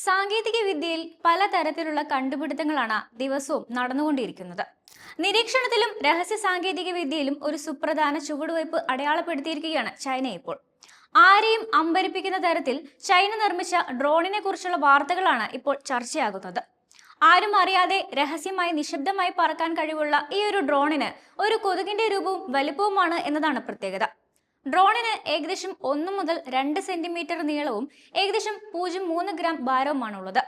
സാങ്കേതിക വിദ്യയിൽ പലതരത്തിലുള്ള കണ്ടുപിടുത്തങ്ങളാണ് ദിവസവും നടന്നുകൊണ്ടിരിക്കുന്നത്. നിരീക്ഷണത്തിലും രഹസ്യ സാങ്കേതിക വിദ്യയിലും ഒരു സുപ്രധാന ചുവടുവയ്പ് അടയാളപ്പെടുത്തിയിരിക്കുകയാണ് ചൈന ഇപ്പോൾ. ആരെയും അമ്പരിപ്പിക്കുന്ന തരത്തിൽ ചൈന നിർമ്മിച്ച ഡ്രോണിനെ കുറിച്ചുള്ള വാർത്തകളാണ് ഇപ്പോൾ ചർച്ചയാകുന്നത്. ആരും അറിയാതെ രഹസ്യമായി നിശബ്ദമായി പറക്കാൻ കഴിവുള്ള ഈ ഒരു ഡ്രോണിന് ഒരു കൊതുകിന്റെ രൂപവും വലിപ്പവുമാണ് എന്നതാണ് പ്രത്യേകത. ഡ്രോണിന് ഏകദേശം 1 മുതൽ 2 സെന്റിമീറ്റർ നീളവും ഏകദേശം 0.3 ഗ്രാം ഭാരവുമാണുള്ളത്.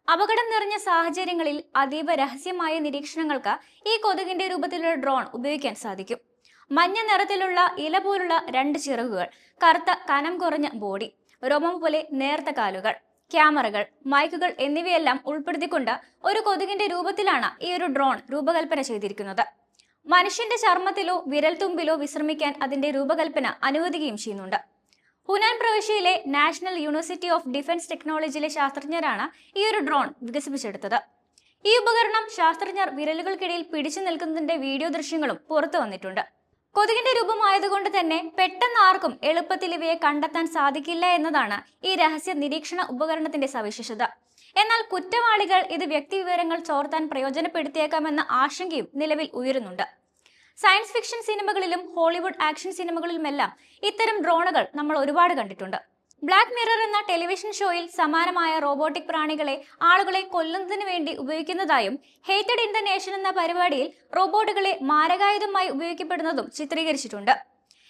അപകടം നിറഞ്ഞ സാഹചര്യങ്ങളിൽ അതീവ രഹസ്യമായ നിരീക്ഷണങ്ങൾക്ക് ഈ കൊതുകിന്റെ രൂപത്തിലുള്ള ഡ്രോൺ ഉപയോഗിക്കാൻ സാധിക്കും. മഞ്ഞ നിറത്തിലുള്ള ഇല പോലുള്ള 2 ചിറകുകൾ, കറുത്ത കനം കുറഞ്ഞ ബോഡി, രോമം പോലെ നേർത്ത കാലുകൾ, ക്യാമറകൾ, മൈക്കുകൾ എന്നിവയെല്ലാം ഉൾപ്പെടുത്തിക്കൊണ്ട് ഒരു കൊതുകിന്റെ രൂപത്തിലാണ് ഈ ഒരു ഡ്രോൺ രൂപകൽപ്പന ചെയ്തിരിക്കുന്നത്. മനുഷ്യന്റെ ചർമ്മത്തിലോ വിരൽത്തുമ്പിലോ വിശ്രമിക്കാൻ അതിന്റെ രൂപകൽപ്പന അനുവദിക്കുകയും ചെയ്യുന്നുണ്ട്. ഹുനാൻ പ്രവിശ്യയിലെ നാഷണൽ യൂണിവേഴ്സിറ്റി ഓഫ് ഡിഫൻസ് ടെക്നോളജിയിലെ ശാസ്ത്രജ്ഞരാണ് ഈ ഒരു ഡ്രോൺ വികസിപ്പിച്ചെടുത്തത്. ഈ ഉപകരണം ശാസ്ത്രജ്ഞർ വിരലുകൾക്കിടയിൽ പിടിച്ചു നിൽക്കുന്നതിന്റെ വീഡിയോ ദൃശ്യങ്ങളും പുറത്തു വന്നിട്ടുണ്ട്. കൊതുകിന്റെ രൂപമായതുകൊണ്ട് തന്നെ പെട്ടെന്ന് ആർക്കും എളുപ്പത്തിൽ ഇവയെ കണ്ടെത്താൻ സാധിക്കില്ല എന്നതാണ് ഈ രഹസ്യ നിരീക്ഷണ ഉപകരണത്തിന്റെ സവിശേഷത. എന്നാൽ കുറ്റവാളികൾ ഇത് വ്യക്തിവിവരങ്ങൾ ചോർത്താൻ പ്രയോജനപ്പെടുത്തിയേക്കാമെന്ന ആശങ്കയും നിലവിൽ ഉയരുന്നുണ്ട്. സയൻസ് ഫിക്ഷൻ സിനിമകളിലും ഹോളിവുഡ് ആക്ഷൻ സിനിമകളിലുമെല്ലാം ഇത്തരം ഡ്രോണുകൾ നമ്മൾ ഒരുപാട് കണ്ടിട്ടുണ്ട്. ബ്ലാക്ക് മിറർ എന്ന ടെലിവിഷൻ ഷോയിൽ സമാനമായ റോബോട്ടിക് പ്രാണികളെ ആളുകളെ കൊല്ലുന്നതിന് വേണ്ടി ഉപയോഗിക്കുന്നതായും ഹേറ്റഡ് ഇൻ ദ നേഷൻ എന്ന പരിപാടിയിൽ റോബോട്ടുകളെ മാരകായുധമായി ഉപയോഗിക്കപ്പെടുന്നതും ചിത്രീകരിച്ചിട്ടുണ്ട്.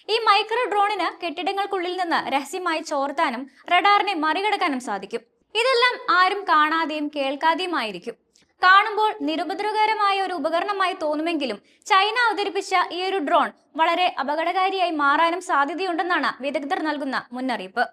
ഈ മൈക്രോ ഡ്രോണിന് കെട്ടിടങ്ങൾക്കുള്ളിൽ നിന്ന് രഹസ്യമായി ചോർത്താനും റഡാറിനെ മറികടക്കാനും സാധിക്കും. ഇതെല്ലാം ആരും കാണാതെയും കേൾക്കാതെയുമായിരിക്കും. കാണുമ്പോൾ നിരുപദ്രവകരമായ ഒരു ഉപകരണമായി തോന്നുമെങ്കിലും ചൈന അവതരിപ്പിച്ച ഈ ഒരു ഡ്രോൺ വളരെ അപകടകാരിയായി മാറാനും സാധ്യതയുണ്ടെന്നാണ് വിദഗ്ധർ നൽകുന്ന മുന്നറിയിപ്പ്.